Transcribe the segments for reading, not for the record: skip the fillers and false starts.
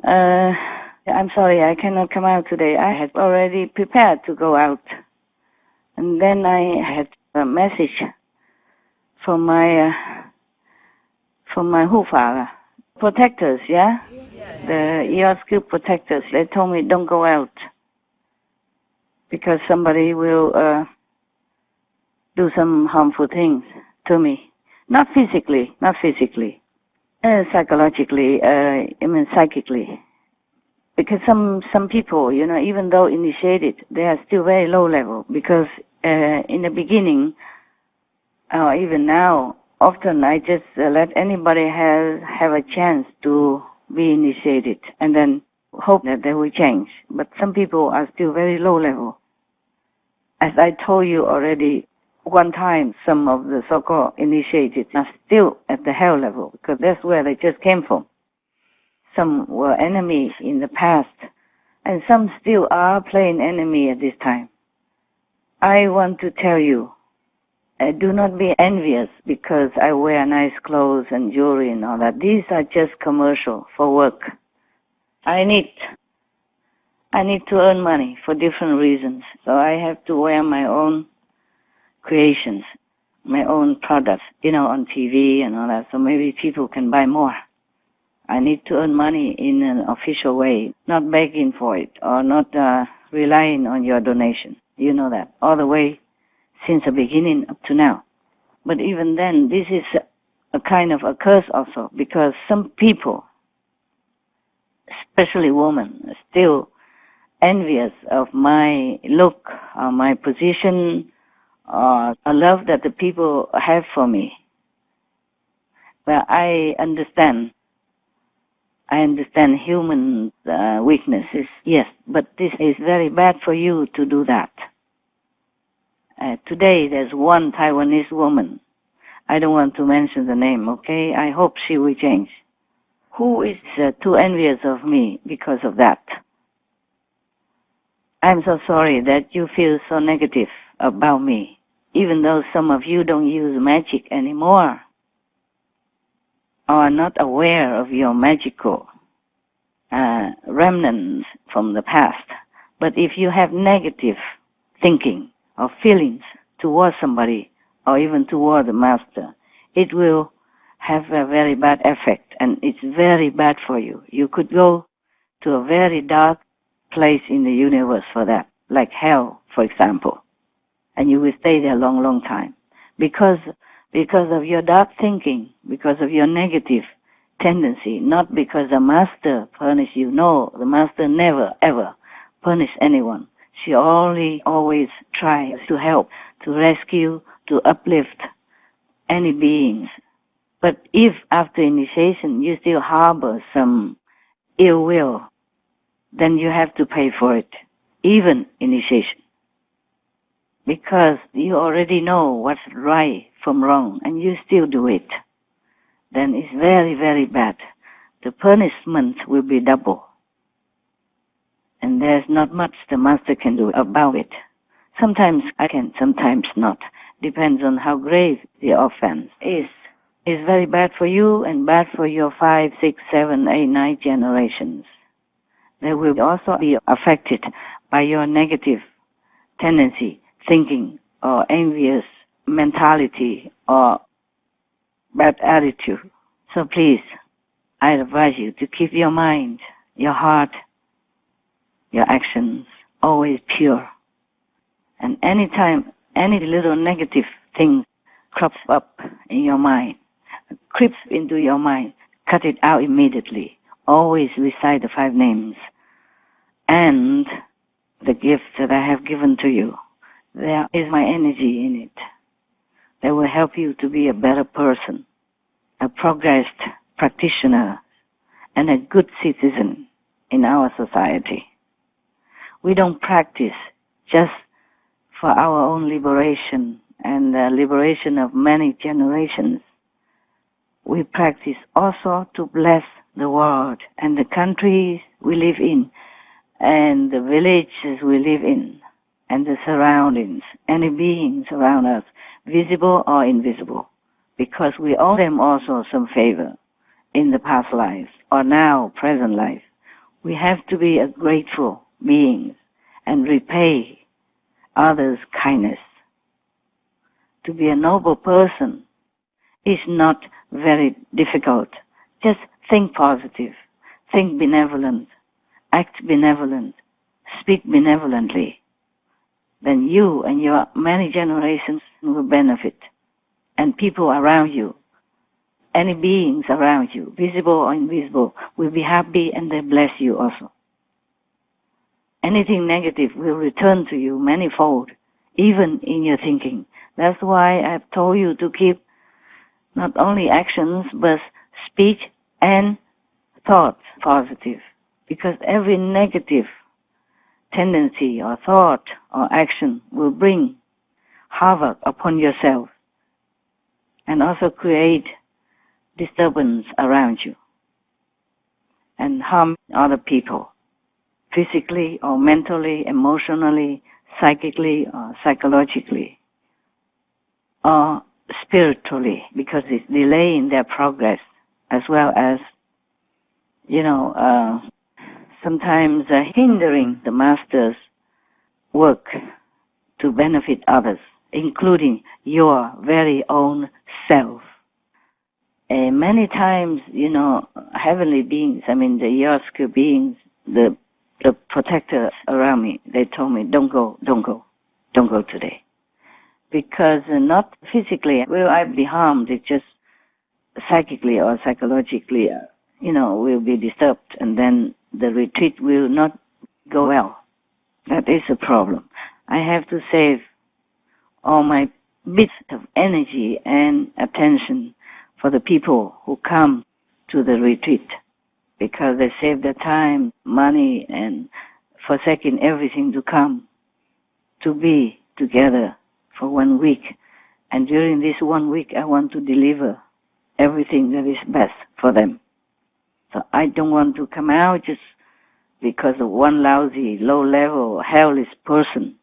I'm sorry, I cannot come out today. I had already prepared to go out. And then I had a message from my Hu-Father. Protectors, yeah? The SIêU protectors, they told me don't go out because somebody will do some harmful things to me. Not physically, psychologically, psychically. Because some people, even though initiated, they are still very low level because in the beginning, or even now, often I just let anybody have a chance to be initiated and then hope that they will change. But some people are still very low level. As I told you already one time, some of the so-called initiated are still at the hell level because that's where they just came from. Some were enemies in the past, and some still are playing enemy at this time. I want to tell you, do not be envious because I wear nice clothes and jewelry and all that. These are just commercial for work. I need to earn money for different reasons, so I have to wear my own creations, my own products, on TV and all that, so maybe people can buy more. I need to earn money in an official way, not begging for it or not relying on your donation. You know that, all the way since the beginning up to now. But even then, this is a kind of a curse also, because some people, especially women, are still envious of my look, or my position, or a love that the people have for me. Well, I understand human weaknesses, yes, but this is very bad for you to do that. Today, there's one Taiwanese woman. I don't want to mention the name, okay? I hope she will change. Who is too envious of me because of that? I'm so sorry that you feel so negative about me, even though some of you don't use magic anymore, or are not aware of your magical remnants from the past. But if you have negative thinking or feelings towards somebody or even toward the master, it will have a very bad effect, and it's very bad for you. You could go to a very dark place in the universe for that, like hell, for example, and you will stay there a long, long time because of your dark thinking, because of your negative tendency, not because the master punished you. No, the master never, ever punish anyone. She always tries to help, to rescue, to uplift any beings. But if after initiation you still harbor some ill will, then you have to pay for it, even initiation. Because you already know what's right from wrong and you still do it, then it's very, very bad. The punishment will be double. And there's not much the master can do about it. Sometimes I can, sometimes not. Depends on how grave the offense is. It's very bad for you and bad for your 5, 6, 7, 8, 9 generations. They will also be affected by your negative tendency, thinking, or envious mentality, or bad attitude. So please, I advise you to keep your mind, your heart, your actions always pure. And anytime any little negative thing crops up in your mind, creeps into your mind, cut it out immediately. Always recite the 5 names and the gifts that I have given to you. There is my energy in it. That will help you to be a better person, a progressed practitioner, and a good citizen in our society. We don't practice just for our own liberation and the liberation of many generations. We practice also to bless the world and the countries we live in and the villages we live in and the surroundings, any beings around us, visible or invisible, because we owe them also some favor in the past lives or now present life. We have to be a grateful beings and repay others' kindness. To be a noble person is not very difficult. Just think positive, think benevolent, act benevolent, speak benevolently. Then you and your many generations will benefit. And people around you, any beings around you, visible or invisible, will be happy and they bless you also. Anything negative will return to you manifold, even in your thinking. That's why I've told you to keep not only actions, but speech and thoughts positive. Because every negative tendency or thought or action will bring havoc upon yourself and also create disturbance around you and harm other people, physically or mentally, emotionally, psychically or psychologically, or spiritually, because it's delaying their progress, as well as, sometimes hindering the Master's work to benefit others, including your very own self. Many times, heavenly beings, the NHዔC beings, the protectors around me, they told me, don't go today. Because not physically will I be harmed, it's just psychically or psychologically, will be disturbed, and then the retreat will not go well. That is a problem. I have to save all my bits of energy and attention for the people who come to the retreat, because they save their time, money, and forsaking everything to come to be together for 1 week. And during this 1 week, I want to deliver everything that is best for them. So I don't want to come out just because of one lousy, low-level, hellish person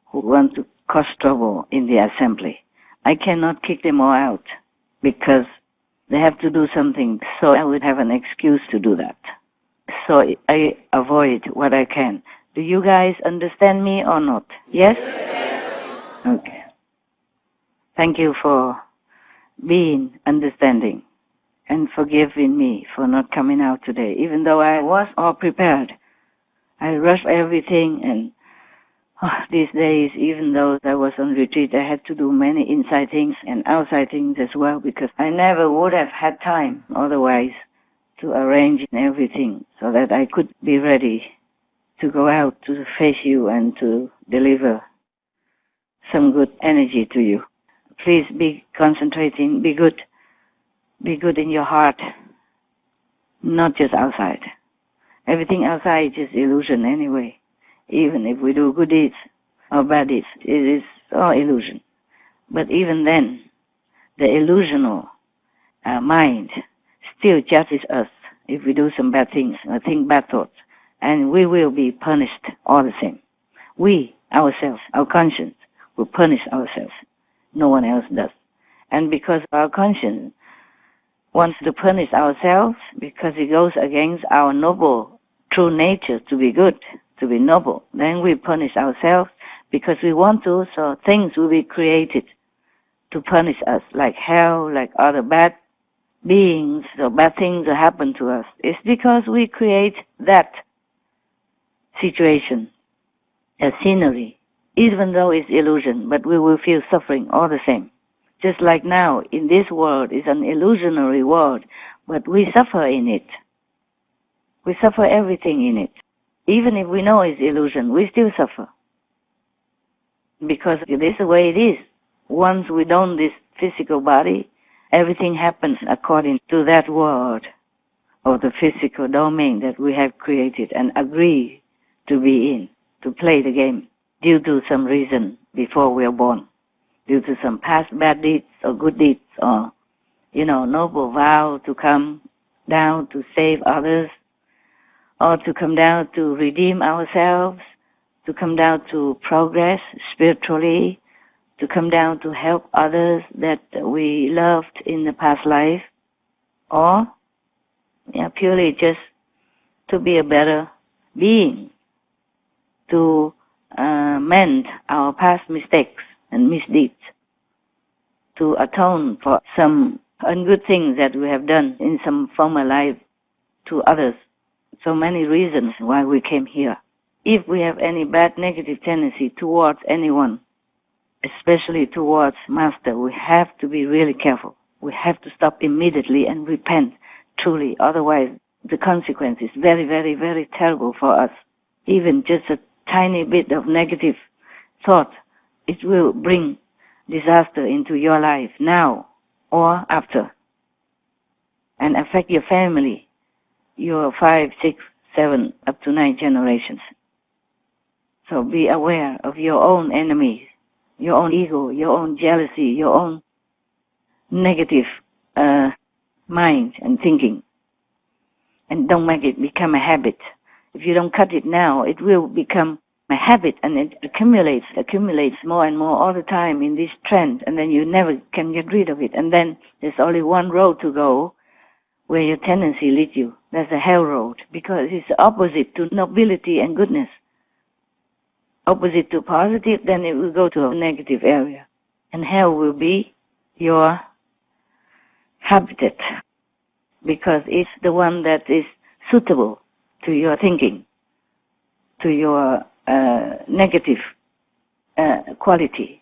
who wants to cause trouble in the assembly. I cannot kick them all out because they have to do something, so I would have an excuse to do that. So I avoid what I can. Do you guys understand me or not? Yes? Okay. Thank you for being understanding and forgiving me for not coming out today. Even though I was all prepared, I rushed everything, and these days, even though I was on retreat, I had to do many inside things and outside things as well, because I never would have had time otherwise to arrange everything so that I could be ready to go out to face you and to deliver some good energy to you. Please be concentrating, be good. Be good in your heart, not just outside. Everything outside is illusion anyway. Even if we do good deeds or bad deeds, it is all illusion. But even then, the illusional mind still judges us if we do some bad things or think bad thoughts, and we will be punished all the same. We, ourselves, our conscience, will punish ourselves. No one else does. And because our conscience wants to punish ourselves, because it goes against our noble, true nature to be good, to be noble, then we punish ourselves because we want to, so things will be created to punish us, like hell, like other bad beings, or bad things that happen to us. It's because we create that situation, a scenery, even though it's illusion, but we will feel suffering all the same. Just like now, in this world, is an illusionary world, but we suffer in it. We suffer everything in it. Even if we know it's illusion, we still suffer. Because it is the way it is. Once we don this physical body, everything happens according to that world or the physical domain that we have created and agree to be in, to play the game, due to some reason before we are born. Due to some past bad deeds or good deeds, or, noble vow to come down to save others, or to come down to redeem ourselves, to come down to progress spiritually, to come down to help others that we loved in the past life, or purely just to be a better being, to mend our past mistakes and misdeeds, to atone for some ungood things that we have done in some former life to others. So many reasons why we came here. If we have any bad negative tendency towards anyone, especially towards Master, we have to be really careful. We have to stop immediately and repent truly. Otherwise, the consequence is very, very, very terrible for us. Even just a tiny bit of negative thought, it will bring disaster into your life now or after, and affect your family, your 5, 6, 7, up to 9 generations. So be aware of your own enemies, your own ego, your own jealousy, your own negative mind and thinking. And don't make it become a habit. If you don't cut it now, it will become a habit, and it accumulates more and more all the time in this trend, and then you never can get rid of it. And then there's only one road to go where your tendency leads you. That's the hell road, because it's opposite to nobility and goodness. Opposite to positive, then it will go to a negative area. And hell will be your habitat, because it's the one that is suitable to your thinking, to your negative quality.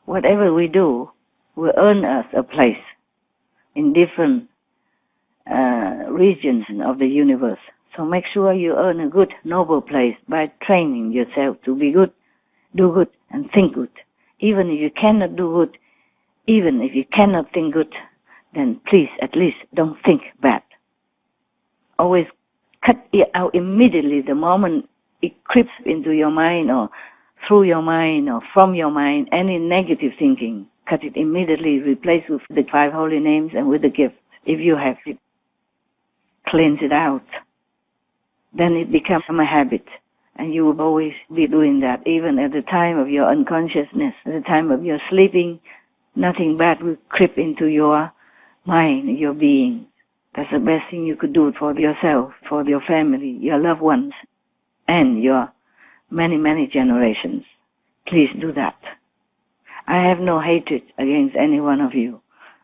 Whatever we do will earn us a place in different regions of the universe. So make sure you earn a good, noble place by training yourself to be good, do good, and think good. Even if you cannot do good, even if you cannot think good, then please, at least, don't think bad. Always cut it out immediately the moment it creeps into your mind or through your mind or from your mind, any negative thinking. Cut it immediately, replace with the 5 holy names and with the gift, if you have it. Cleanse it out. Then it becomes a habit, and you will always be doing that, even at the time of your unconsciousness, at the time of your sleeping. Nothing bad will creep into your mind, your being. That's the best thing you could do for yourself, for your family, your loved ones, and your many, many generations. Please do that. I have no hatred against any one of you.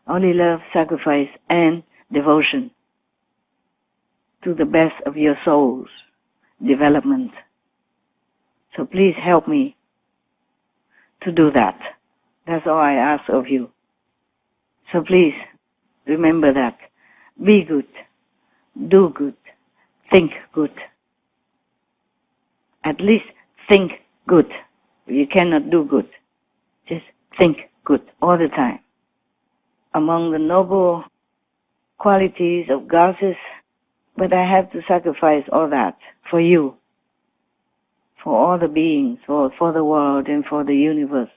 Only love, sacrifice, and devotion to the best of your soul's development. So please help me to do that. That's all I ask of you. So please remember that. Be good, do good, think good. At least think good. You cannot do good. Just think good all the time. Among the noble qualities of goddesses, but I have to sacrifice all that for you, for all the beings, for the world and for the universe.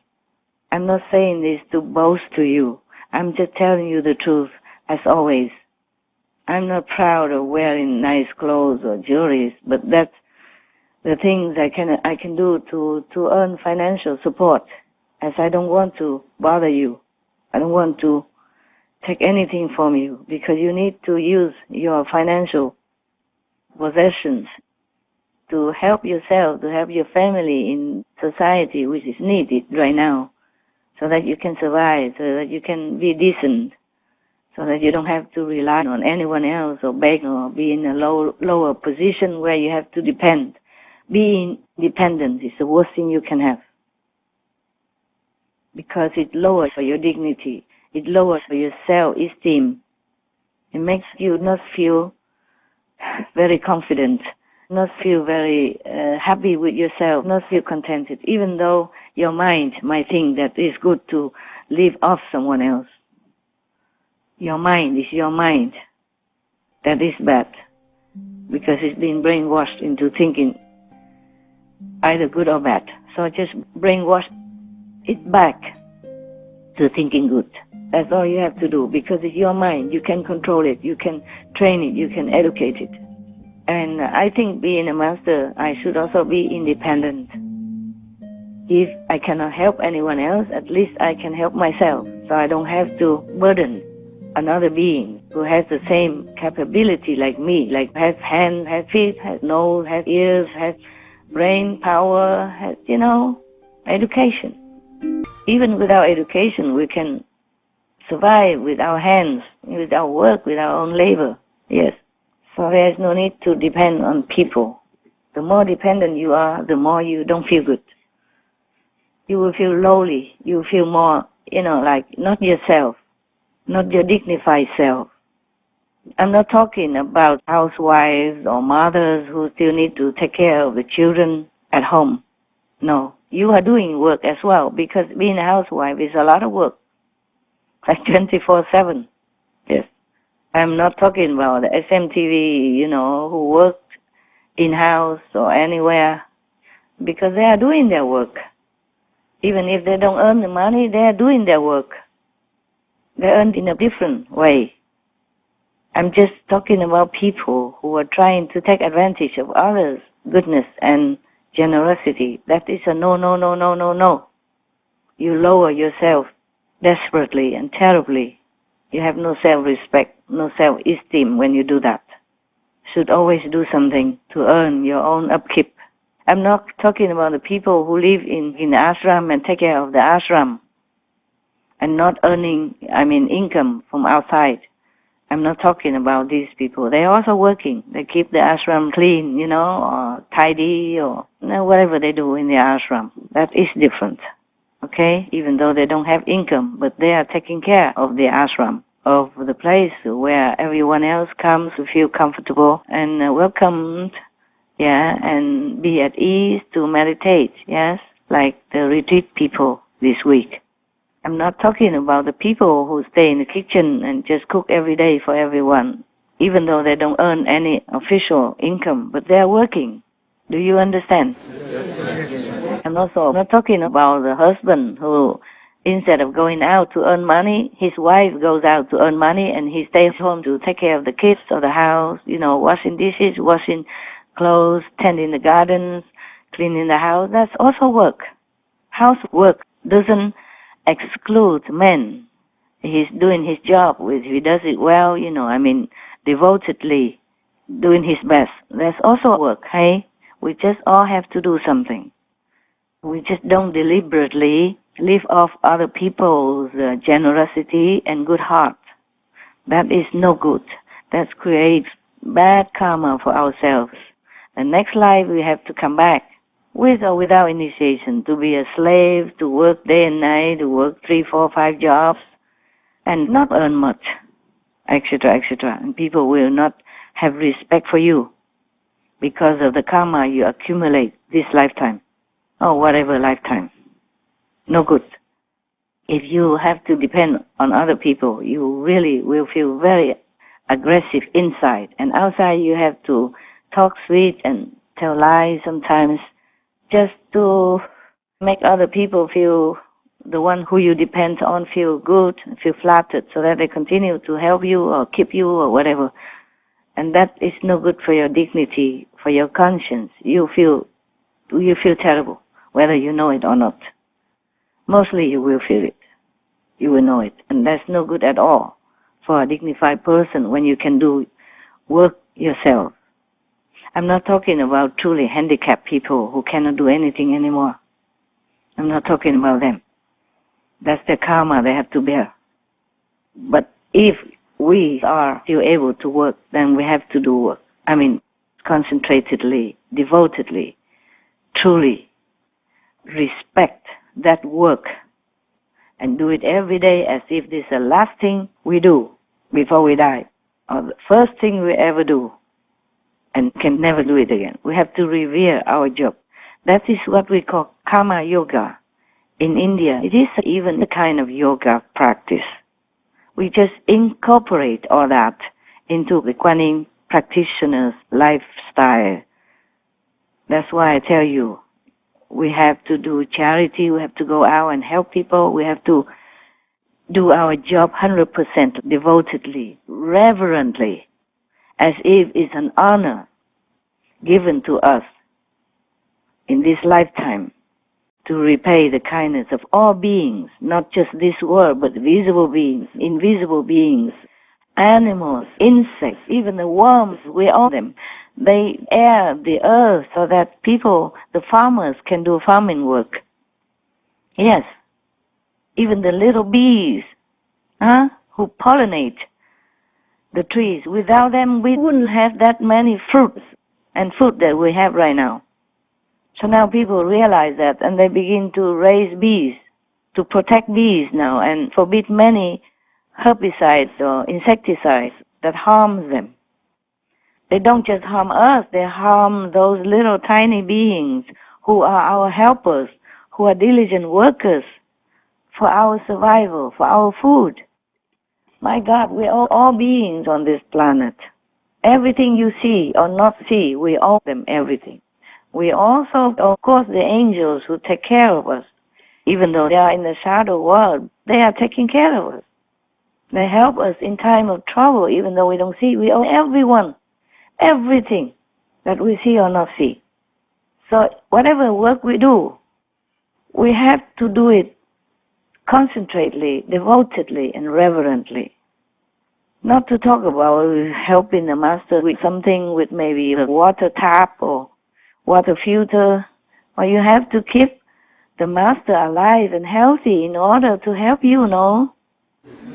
I'm not saying this to boast to you. I'm just telling you the truth, as always. I'm not proud of wearing nice clothes or jewelry, but that's the things I can do to earn financial support, as I don't want to bother you. I don't want to take anything from you, because you need to use your financial possessions to help yourself, to help your family in society, which is needed right now, so that you can survive, so that you can be decent, so that you don't have to rely on anyone else or beg or be in a lower position where you have to depend. Being dependent is the worst thing you can have, because it lowers your dignity. It lowers your self-esteem. It makes you not feel very confident, not feel very happy with yourself, not feel contented, even though your mind might think that it's good to live off someone else. Your mind is your mind. That is bad, because it's been brainwashed into thinking either good or bad. So just brainwash it back to thinking good. That's all you have to do, because it's your mind. You can control it, you can train it, you can educate it. And I think being a master, I should also be independent. If I cannot help anyone else, at least I can help myself, so I don't have to burden another being who has the same capability like me, like has hands, has feet, has nose, has ears, has brain power, has, education. Even without education, we can survive with our hands, with our work, with our own labor. Yes. So there is no need to depend on people. The more dependent you are, the more you don't feel good. You will feel lowly. You will feel more, like not yourself, not your dignified self. I'm not talking about housewives or mothers who still need to take care of the children at home. No, you are doing work as well, because being a housewife is a lot of work, like 24/7. Yes. I'm not talking about the SMTV, who work in-house or anywhere, because they are doing their work. Even if they don't earn the money, they are doing their work. They earn in a different way. I'm just talking about people who are trying to take advantage of others' goodness and generosity. That is a no, no, no, no, no, no. You lower yourself desperately and terribly. You have no self-respect, no self-esteem when you do that. Should always do something to earn your own upkeep. I'm not talking about the people who live in the ashram and take care of the ashram and not earning, income from outside. I'm not talking about these people. They're also working. They keep the ashram clean, or tidy, or whatever they do in the ashram. That is different, okay? Even though they don't have income, but they are taking care of the ashram, of the place where everyone else comes to feel comfortable and welcomed, and be at ease to meditate, yes, like the retreat people this week. I'm not talking about the people who stay in the kitchen and just cook every day for everyone, even though they don't earn any official income, but they're working. Do you understand? I'm also not talking about the husband who, instead of going out to earn money, his wife goes out to earn money and he stays home to take care of the kids or the house, washing dishes, washing clothes, tending the gardens, cleaning the house. That's also work. Housework doesn't exclude men. He's doing his job. He does it well, devotedly, doing his best. That's also work, hey? We just all have to do something. We just don't deliberately live off other people's generosity and good heart. That is no good. That creates bad karma for ourselves. The next life we have to come back, with or without initiation, to be a slave, to work day and night, to work 3, 4, 5 jobs, and not earn much, etc., etc. And people will not have respect for you because of the karma you accumulate this lifetime, or whatever lifetime. No good. If you have to depend on other people, you really will feel very aggressive inside, and outside you have to talk sweet and tell lies sometimes, just to make other people feel, the one who you depend on, feel good, feel flattered, so that they continue to help you or keep you or whatever. And that is no good for your dignity, for your conscience. You feel terrible, whether you know it or not. Mostly you will feel it. You will know it. And that's no good at all for a dignified person when you can do work yourself. I'm not talking about truly handicapped people who cannot do anything anymore. I'm not talking about them. That's their karma they have to bear. But if we are still able to work, then we have to do work. Concentratedly, devotedly, truly respect that work and do it every day as if this is the last thing we do before we die, or the first thing we ever do, and can never do it again. We have to revere our job. That is what we call karma yoga. In India, it is even a kind of yoga practice. We just incorporate all that into the Kuan Yin practitioner's lifestyle. That's why I tell you, we have to do charity, we have to go out and help people, we have to do our job 100% devotedly, reverently, as if it's an honor given to us in this lifetime to repay the kindness of all beings, not just this world, but visible beings, invisible beings, animals, insects, even the worms, we own them. They air the earth so that people, the farmers, can do farming work. Yes, even the little bees, who pollinate the trees. Without them, we wouldn't have that many fruits and food that we have right now. So now people realize that, and they begin to raise bees, to protect bees now, and forbid many herbicides or insecticides that harms them. They don't just harm us, they harm those little tiny beings who are our helpers, who are diligent workers for our survival, for our food. My God, we are all beings on this planet. Everything you see or not see, we owe them everything. We also, of course, the angels who take care of us. Even though they are in the shadow world, they are taking care of us. They help us in time of trouble, even though we don't see. We owe everyone, everything that we see or not see. So whatever work we do, we have to do it concentratedly, devotedly, and reverently. Not to talk about helping the master with something, with maybe a water tap or water filter, or you have to keep the master alive and healthy in order to help you, no?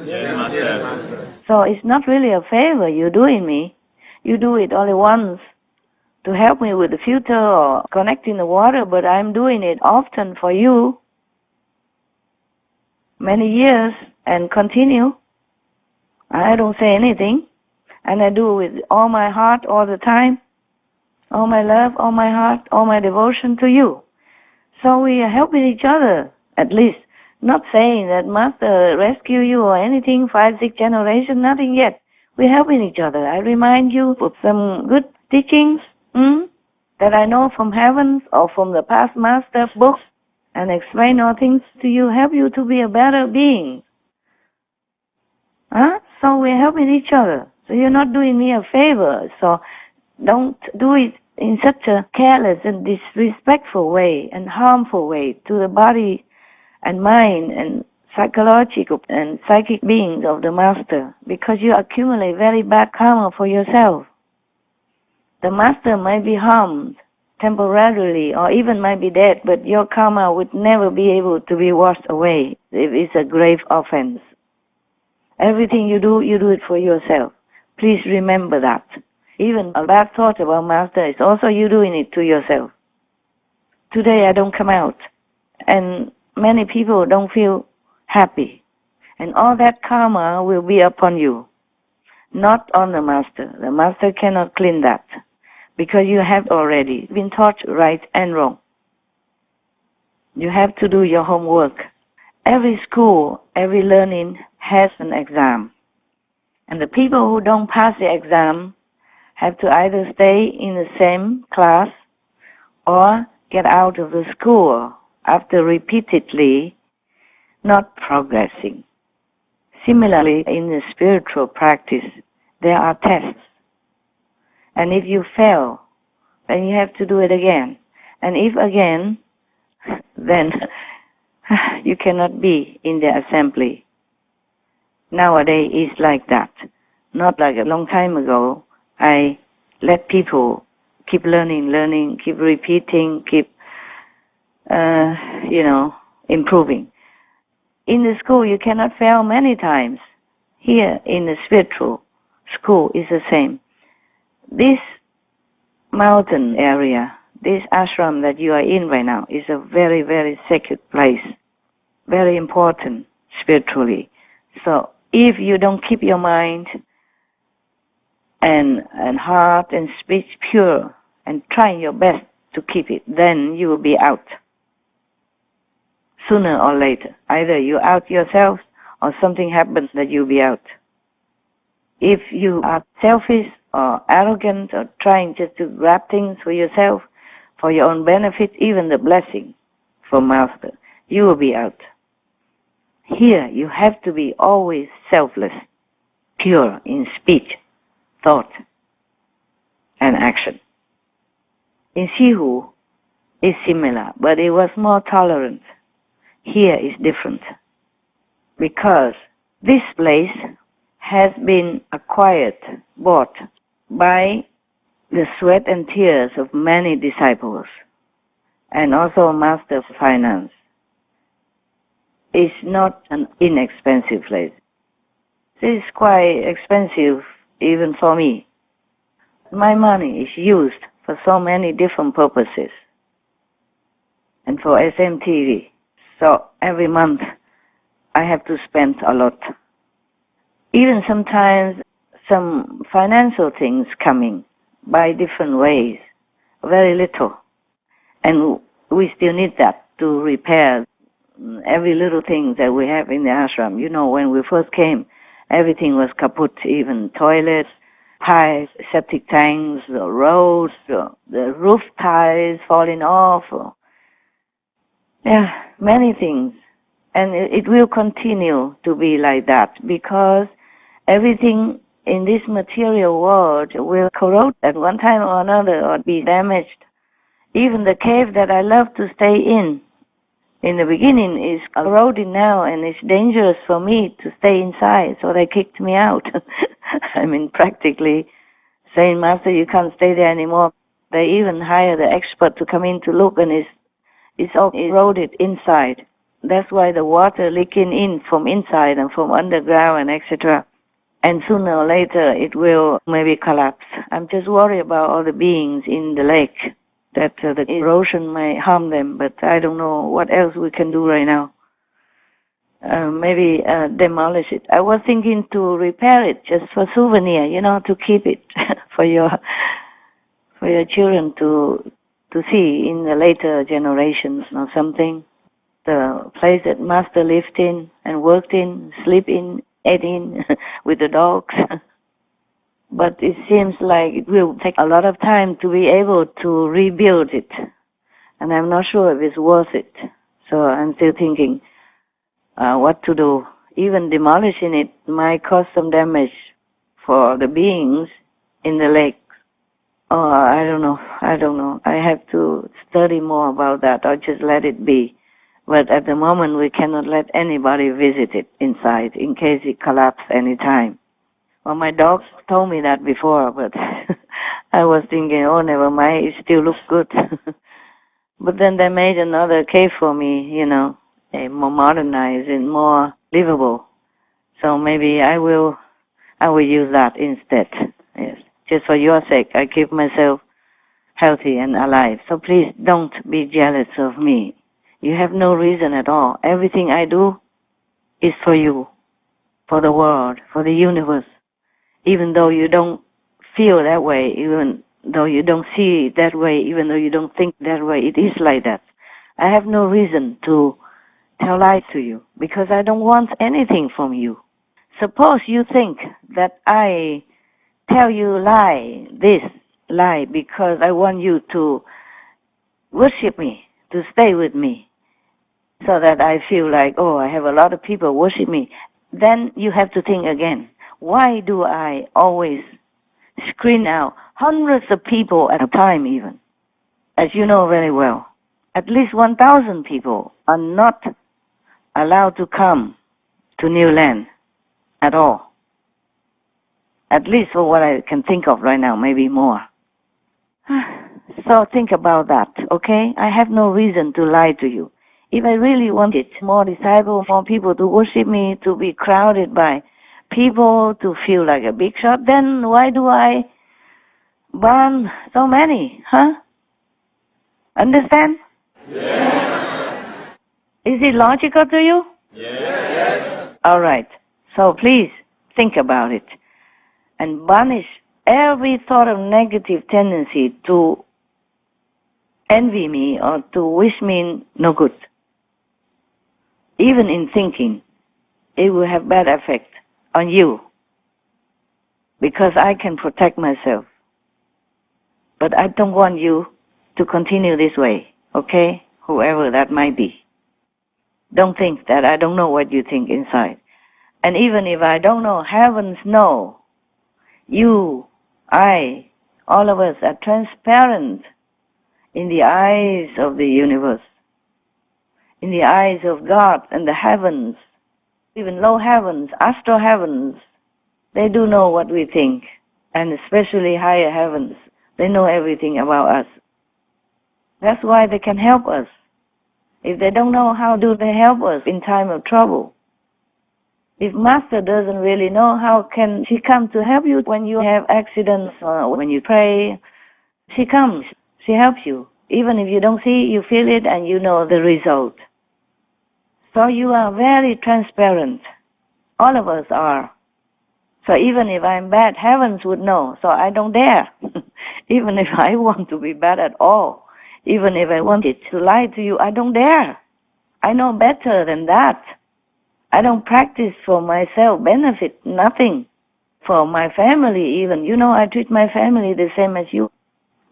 Yes. So it's not really a favor you're doing me. You do it only once to help me with the filter or connecting the water, but I'm doing it often for you, many years, and continue. I don't say anything, and I do it with all my heart, all the time, all my love, all my heart, all my devotion to you. So we are helping each other, at least. Not saying that Master rescue you or anything, 5, 6 generations, nothing yet. We're helping each other. I remind you of some good teachings that I know from heavens or from the past Master books, and explain all things to you, help you to be a better being. So we're helping each other. So you're not doing me a favor. So don't do it in such a careless and disrespectful way and harmful way to the body and mind and psychological and psychic beings of the Master, because you accumulate very bad karma for yourself. The Master might be harmed temporarily or even might be dead, but your karma would never be able to be washed away if it's a grave offense. Everything you do it for yourself. Please remember that. Even a bad thought about Master is also you doing it to yourself. Today I don't come out, and many people don't feel happy, and all that karma will be upon you, not on the Master. The Master cannot clean that, because you have already been taught right and wrong. You have to do your homework. Every school, every learning has an exam, and the people who don't pass the exam have to either stay in the same class or get out of the school after repeatedly not progressing. Similarly, in the spiritual practice, there are tests. And if you fail, then you have to do it again. And if again, then you cannot be in the assembly. Nowadays, it's like that. Not like a long time ago. I let people keep learning, keep repeating, keep, improving. In the school, you cannot fail many times. Here, in the spiritual school, is the same. This mountain area, this ashram that you are in right now, is a very, very sacred place. Very important spiritually. So, if you don't keep your mind and heart and speech pure and trying your best to keep it, then you will be out. Sooner or later. Either you out yourself or something happens that you'll be out. If you are selfish or arrogant or trying just to grab things for yourself, for your own benefit, even the blessing from Master, you will be out. Here, you have to be always selfless, pure in speech, thought, and action. In SIêU, it's similar, but it was more tolerant. Here is different, because this place has been acquired, bought by the sweat and tears of many disciples, and also Master of Finance. It's not an inexpensive place. This is quite expensive even for me. My money is used for so many different purposes and for SMTV. So every month I have to spend a lot. Even sometimes some financial things coming by different ways, very little. And we still need that to repair every little thing that we have in the ashram. You know, when we first came, everything was kaput, even toilets, pipes, septic tanks, the roads, the roof tiles falling off. Yeah, many things. And it will continue to be like that because everything in this material world will corrode at one time or another or be damaged. Even the cave that I love to stay in the beginning is corroding now, and it's dangerous for me to stay inside, so they kicked me out. I mean, practically saying, Master, you can't stay there anymore. They even hire the expert to come in to look, and it's all eroded inside. That's why the water leaking in from inside and from underground and etc. And sooner or later it will maybe collapse. I'm just worried about all the beings in the lake, that the erosion may harm them, but I don't know what else we can do right now. Maybe demolish it. I was thinking to repair it just for souvenir, you know, to keep it for your children to see in the later generations or something. The place that Master lived in and worked in, sleep in, ate in with the dogs. But it seems like it will take a lot of time to be able to rebuild it. And I'm not sure if it's worth it. So I'm still thinking what to do. Even demolishing it might cause some damage for the beings in the lake. Oh, I don't know. I have to study more about that or just let it be. But at the moment, we cannot let anybody visit it inside in case it collapses any time. Well, my dogs told me that before, but I was thinking, oh, never mind, it still looks good. But then they made another cave for me, you know, more modernized and more livable. So maybe I will use that instead. Yes, just for your sake, I keep myself healthy and alive. So please don't be jealous of me. You have no reason at all. Everything I do is for you, for the world, for the universe. Even though you don't feel that way, even though you don't see it that way, even though you don't think that way, it is like that. I have no reason to tell lies to you because I don't want anything from you. Suppose you think that I tell you this lie because I want you to worship me, to stay with me, so that I feel like, oh, I have a lot of people worship me. Then you have to think again. Why do I always screen out hundreds of people at a time even? As you know very well, at least 1,000 people are not allowed to come to New Land at all. At least for what I can think of right now, maybe more. So think about that, okay? I have no reason to lie to you. If I really wanted more disciples, more people to worship me, to be crowded by people, to feel like a big shot, then why do I burn so many, huh? Understand? Yes. Is it logical to you? Yes. All right. So please think about it and banish every thought of negative tendency to envy me or to wish me no good. Even in thinking, it will have bad effect on you because I can protect myself. But I don't want you to continue this way, okay? Whoever that might be. Don't think that I don't know what you think inside. And even if I don't know, heavens know. You, I, all of us are transparent in the eyes of the universe, in the eyes of God and the heavens, even low heavens, astral heavens, They do know what we think, and especially higher heavens. They know everything about us. That's why they can help us. If they don't know, how do they help us in time of trouble? If Master doesn't really know, how can she come to help you when you have accidents or when you pray? She comes, she helps you. Even if you don't see, you feel it and you know the result. So you are very transparent. All of us are. So even if I'm bad, heavens would know. So I don't dare. Even if I want to be bad at all, even if I wanted to lie to you, I don't dare. I know better than that. I don't practice for myself, benefit, nothing. For my family even. You know, I treat my family the same as you.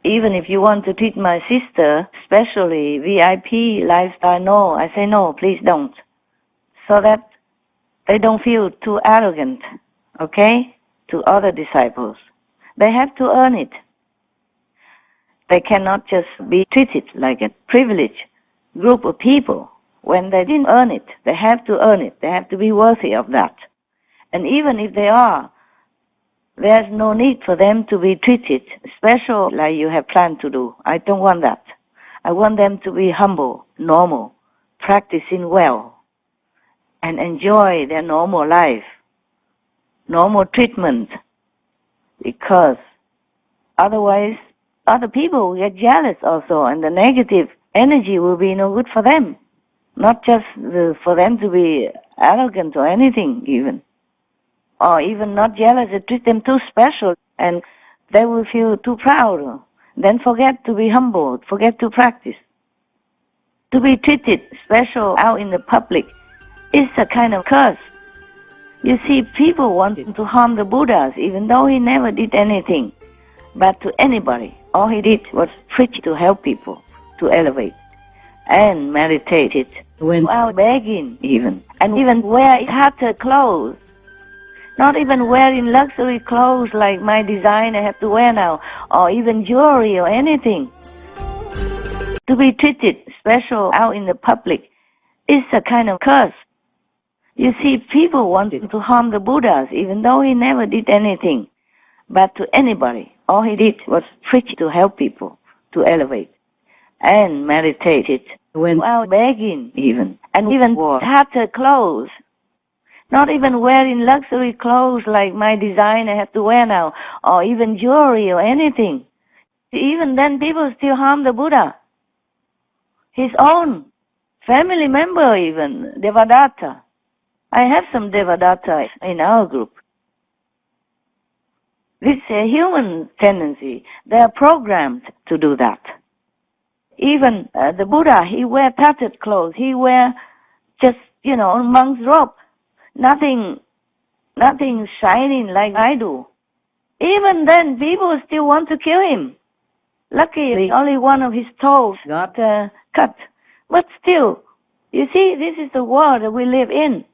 Even if you want to treat my sister, especially VIP lifestyle, no, I say no, please don't. So that they don't feel too arrogant, okay, to other disciples. They have to earn it. They cannot just be treated like a privileged group of people. When they didn't earn it, they have to earn it. They have to be worthy of that. And even if they are, there's no need for them to be treated special like you have planned to do. I don't want that. I want them to be humble, normal, practicing well, and enjoy their normal life, normal treatment, because otherwise other people will get jealous also, and the negative energy will be no good for them. Not just for them to be arrogant or anything even. Or even not jealous, they treat them too special and they will feel too proud. Then forget to be humble, forget to practice. To be treated special out in the public is a kind of curse. You see, people wanting to harm the Buddhas even though he never did anything. But to anybody, all he did was preach to help people, to elevate. And meditated without begging even. And even wear tattered clothes. Not even wearing luxury clothes like my design I have to wear now, or even jewelry or anything. To be treated special out in the public is a kind of curse. You see, people wanted to harm the Buddhas even though he never did anything. But to anybody, all he did was preach to help people, to elevate. And meditated without begging even. And even wore tattered clothes. Not even wearing luxury clothes like my design I have to wear now, or even jewelry or anything. Even then people still harm the Buddha. His own family member even, Devadatta. I have some Devadatta in our group. This is a human tendency. They are programmed to do that. Even the Buddha, he wear tattered clothes. He wear just, monk's robe. Nothing shining like I do. Even then, people still want to kill him. Luckily, only one of his toes got cut. But still, you see, this is the world that we live in.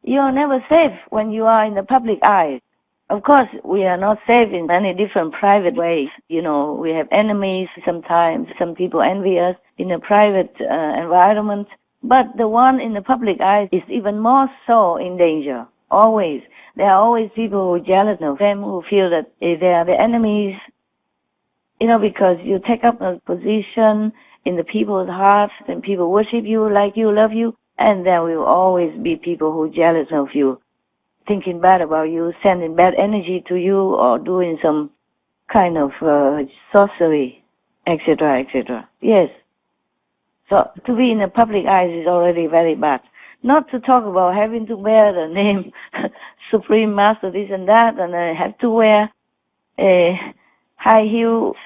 You are never safe when you are in the public eye. Of course, we are not safe in many different private ways. We have enemies sometimes. Some people envy us in a private environment. But the one in the public eye is even more so in danger. Always. There are always people who are jealous of them, who feel that they are the enemies. Because you take up a position in the people's hearts and people worship you, like you, love you. And there will always be people who are jealous of you, thinking bad about you, sending bad energy to you, or doing some kind of sorcery, etc., etc. Yes. So to be in the public eyes is already very bad. Not to talk about having to bear the name Supreme Master this and that, and have to wear high heels,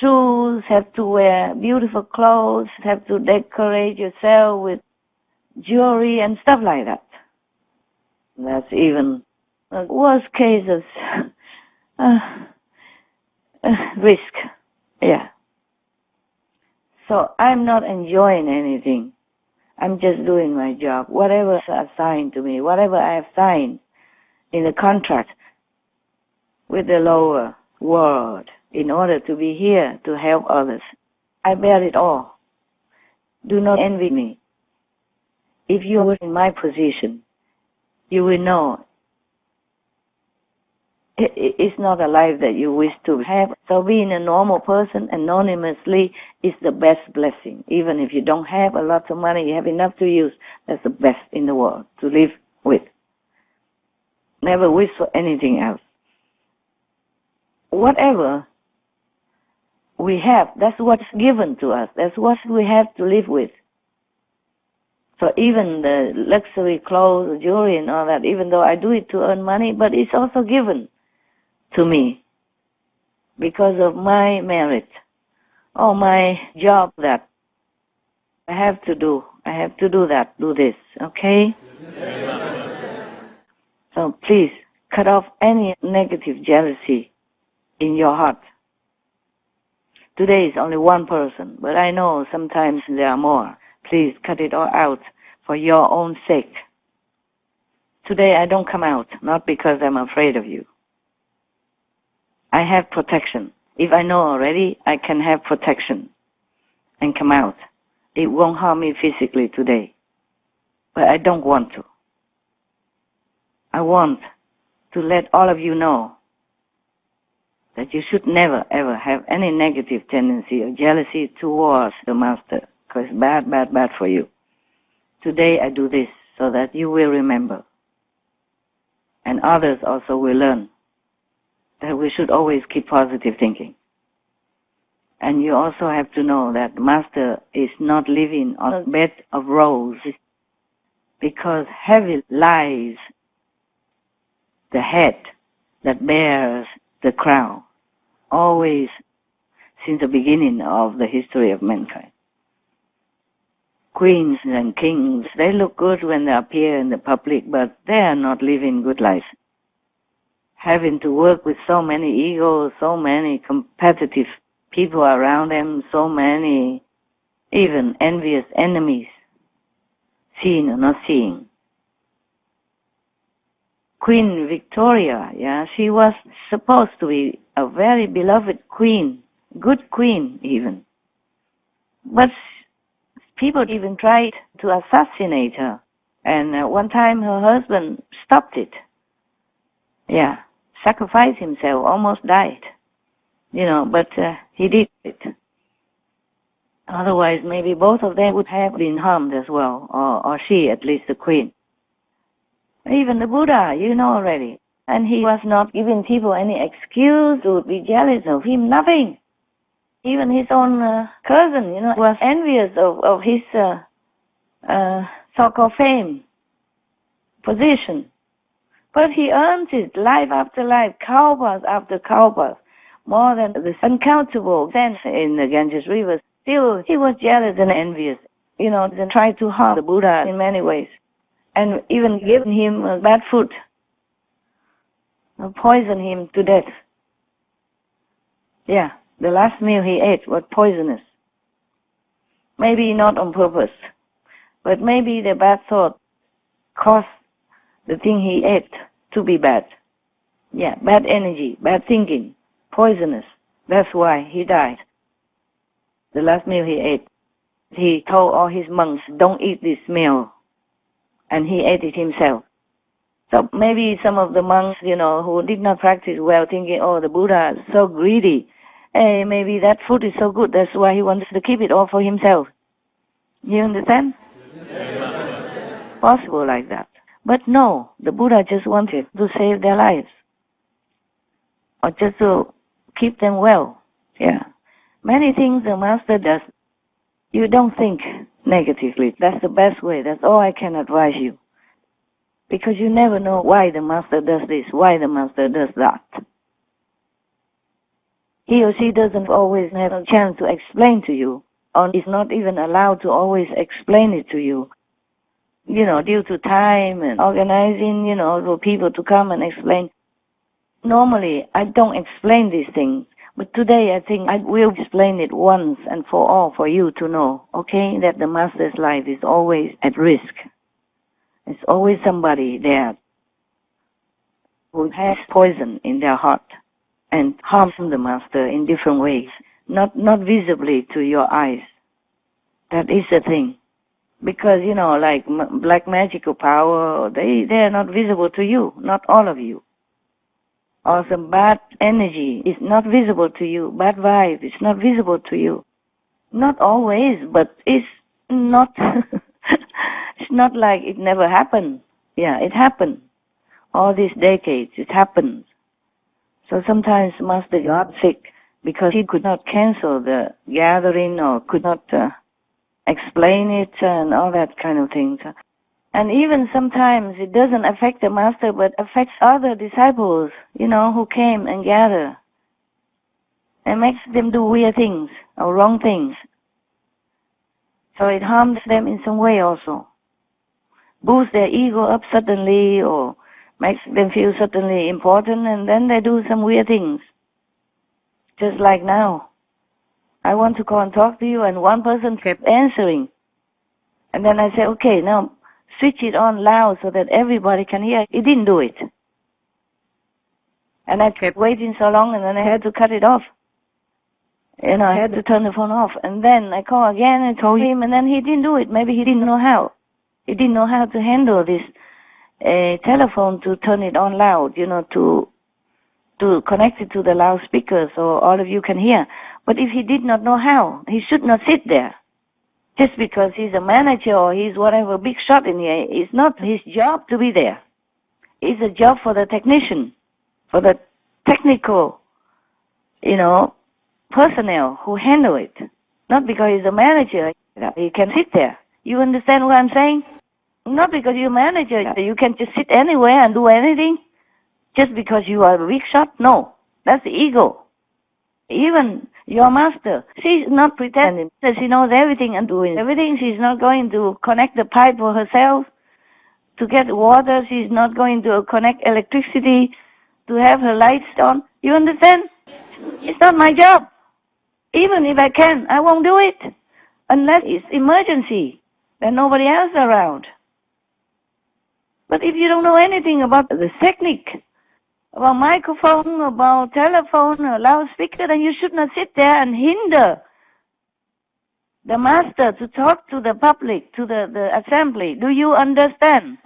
shoes, have to wear beautiful clothes, have to decorate yourself with jewelry and stuff like that. That's even the worst case of risk. Yeah. So I'm not enjoying anything. I'm just doing my job. Whatever is assigned to me, whatever I have signed in the contract with the lower world in order to be here to help others, I bear it all. Do not envy me. If you were in my position, you will know It's not a life that you wish to have. So being a normal person anonymously is the best blessing. Even if you don't have a lot of money, you have enough to use, that's the best in the world to live with. Never wish for anything else. Whatever we have, that's what's given to us. That's what we have to live with. So even the luxury clothes, jewelry and all that, even though I do it to earn money, but it's also given to me because of my merit or my job that I have to do. I have to do that, do this, okay? So please cut off any negative jealousy in your heart. Today is only one person, but I know sometimes there are more. Please cut it all out for your own sake. Today I don't come out, not because I'm afraid of you. I have protection. If I know already, I can have protection and come out. It won't harm me physically today, but I don't want to. I want to let all of you know that you should never ever have any negative tendency or jealousy towards the Master, because it's bad, bad, bad for you. Today I do this so that you will remember, and others also will learn that we should always keep positive thinking. And you also have to know that Master is not living on a bed of roses, because heavy lies the head that bears the crown, always since the beginning of the history of mankind. Queens and kings, they look good when they appear in the public, but they are not living good lives. Having to work with so many egos, so many competitive people around them, so many even envious enemies, seeing or not seeing. Queen Victoria, she was supposed to be a very beloved queen, good queen even. But people even tried to assassinate her. And one time her husband stopped it. Sacrificed himself, almost died. But he did it. Otherwise, maybe both of them would have been harmed as well, or she, at least the queen. Even the Buddha, you know already. And he was not giving people any excuse to be jealous of him, nothing. Even his own cousin, was envious of his so-called fame, position. But he earned it life after life, kalpas after kalpas, more than the uncountable sands in the Ganges River. Still, he was jealous and envious, and tried to harm the Buddha in many ways. And even given him bad food, poison him to death. The last meal he ate was poisonous. Maybe not on purpose, but maybe the bad thought caused the thing he ate to be bad. Bad energy, bad thinking, poisonous. That's why he died. The last meal he ate, he told all his monks, don't eat this meal. And he ate it himself. So maybe some of the monks, who did not practice well, thinking, the Buddha is so greedy. Hey, maybe that food is so good, that's why he wants to keep it all for himself. You understand? Possible like that. But no, the Buddha just wanted to save their lives. Or just to keep them well. Many things the Master does, you don't think negatively. That's the best way. That's all I can advise you. Because you never know why the Master does this, why the Master does that. He or she doesn't always have a chance to explain to you, or is not even allowed to always explain it to you. Due to time and organizing, for people to come and explain. Normally, I don't explain these things. But today, I think I will explain it once and for all for you to know, okay, that the Master's life is always at risk. There's always somebody there who has poison in their heart and harms the Master in different ways, not visibly to your eyes. That is the thing. Because, like black magical power, they are not visible to you, not all of you. or some bad energy is not visible to you, bad vibe is not visible to you. Not always, but it's not, it's not like it never happened. Yeah, it happened. All these decades, it happened. So sometimes Master got sick because he could not cancel the gathering or could not explain it and all that kind of things. And even sometimes it doesn't affect the Master but affects other disciples, who came and gathered. It makes them do weird things or wrong things. So it harms them in some way also. Boosts their ego up suddenly or makes them feel suddenly important, and then they do some weird things. Just like now. I want to call and talk to you, and one person kept answering. And then I said, okay, now switch it on loud so that everybody can hear. He didn't do it. And I kept waiting so long, and then I had to cut it off. I had to turn the phone off. And then I called again and told him, and then he didn't do it. Maybe he didn't know how. He didn't know how to handle this telephone to turn it on loud, to connect it to the loudspeaker so all of you can hear. But if he did not know how, he should not sit there. Just because he's a manager or he's whatever big shot in here, it's not his job to be there. It's a job for the technician, for the technical, personnel who handle it. Not because he's a manager, he can sit there. You understand what I'm saying? Not because you're a manager, you can just sit anywhere and do anything just because you are a weak shot. No, that's the ego. Even your Master, she's not pretending that she knows everything and doing everything. She's not going to connect the pipe for herself to get water. She's not going to connect electricity to have her lights on. You understand? It's not my job. Even if I can, I won't do it unless it's emergency. There's nobody else around. But if you don't know anything about the technique, about microphone, about telephone, or loudspeaker, then you should not sit there and hinder the Master to talk to the public, to the assembly. Do you understand?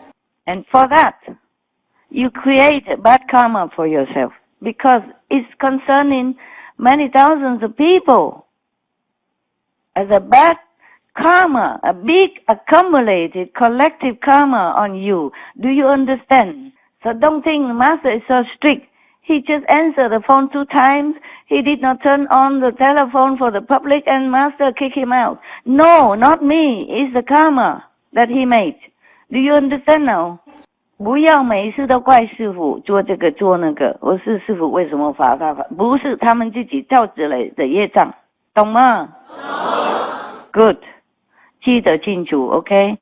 And for that, you create a bad karma for yourself because it's concerning many thousands of people as a bad karma, a big accumulated collective karma on you. Do you understand? So don't think the Master is so strict. He just answered the phone 2 times. He did not turn on the telephone for the public and Master kicked him out. No, not me. It's the karma that he made. Do you understand now? 不要每一次都怪师父做这个做那个，我是师父为什么罚他？不是他们自己造子来的业障，懂吗？ Good. 记得清楚 ，OK?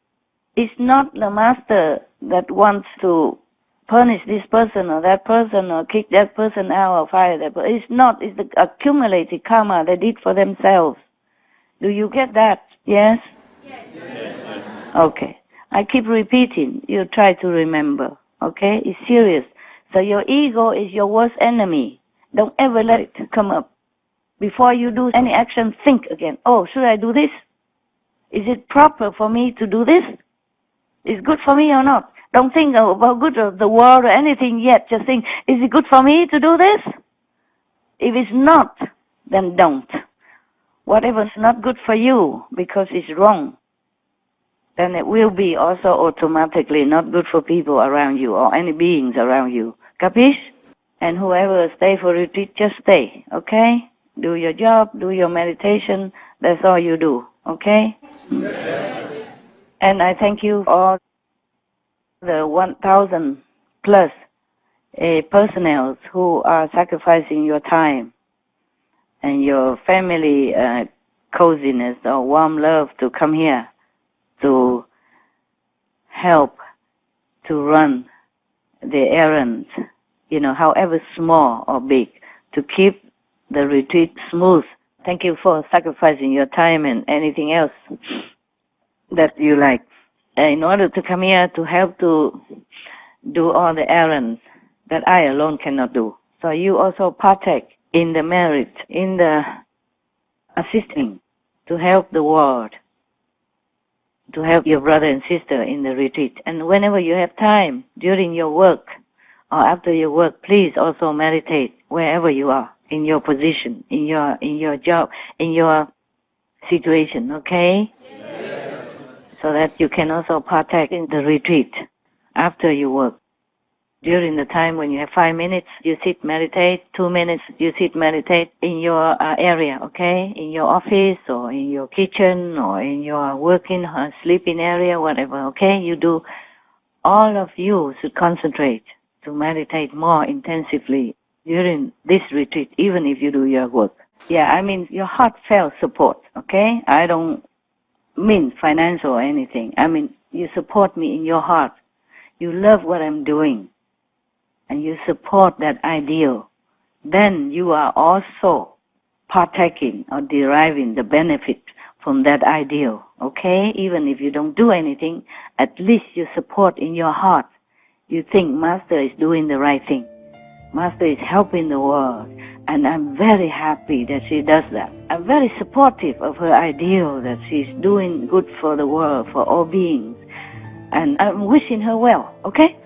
It's not the Master that wants to punish this person or that person or kick that person out or fire that person. It's not. It's the accumulated karma they did for themselves. Do you get that? Yes? Yes. Okay. I keep repeating. You try to remember. Okay? It's serious. So your ego is your worst enemy. Don't ever let it come up. Before you do any action, think again. Oh, should I do this? Is it proper for me to do this? Is it good for me or not? Don't think about good of the world or anything yet. Just think, is it good for me to do this? If it's not, then don't. Whatever's not good for you because it's wrong, then it will be also automatically not good for people around you or any beings around you. Capiche? And whoever stay for retreat, just stay, okay? Do your job, do your meditation. That's all you do, okay? Yes. And I thank you all the 1,000 plus personnel who are sacrificing your time and your family coziness or warm love to come here to help to run the errands, however small or big, to keep the retreat smooth. Thank you for sacrificing your time and anything else that you like in order to come here to help to do all the errands that I alone cannot do. So you also partake in the merit, in the assisting to help the world, to help your brother and sister in the retreat. And whenever you have time during your work or after your work, please also meditate wherever you are, in your position, in your job, in your situation, okay? Yes. So that you can also partake in the retreat after you work. During the time when you have 5 minutes, you sit, meditate. 2 minutes, you sit, meditate in your area, okay? In your office or in your kitchen or in your working or sleeping area, whatever, okay? You do. All of you should concentrate to meditate more intensively during this retreat, even if you do your work. Yeah, I mean your heartfelt support, okay? I don't mean financial or anything. I mean you support me in your heart. You love what I'm doing. And you support that ideal, then you are also partaking or deriving the benefit from that ideal, okay? Even if you don't do anything, at least you support in your heart. You think Master is doing the right thing. Master is helping the world, and I'm very happy that she does that. I'm very supportive of her ideal that she's doing good for the world, for all beings, and I'm wishing her well, okay?